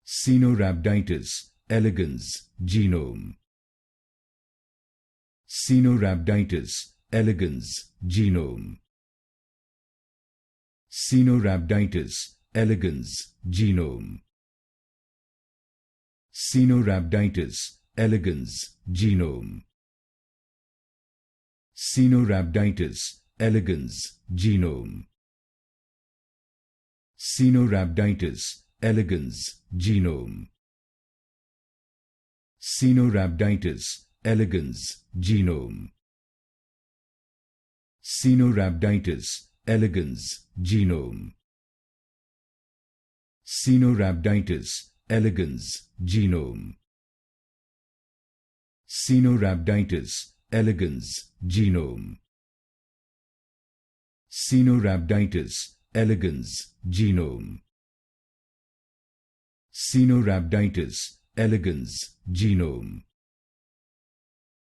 Caenorhabditis Elegans Genome. Caenorhabditis Elegans Genome. Caenorhabditis Elegans Genome. Caenorhabditis Elegans Genome. Caenorhabditis Elegans Genome. Caenorhabditis Elegans Genome. Caenorhabditis Elegans Genome. Caenorhabditis Elegans Genome. Caenorhabditis Elegans Genome. Caenorhabditis Elegans Genome. Caenorhabditis Elegans Genome. Caenorhabditis Elegans Genome.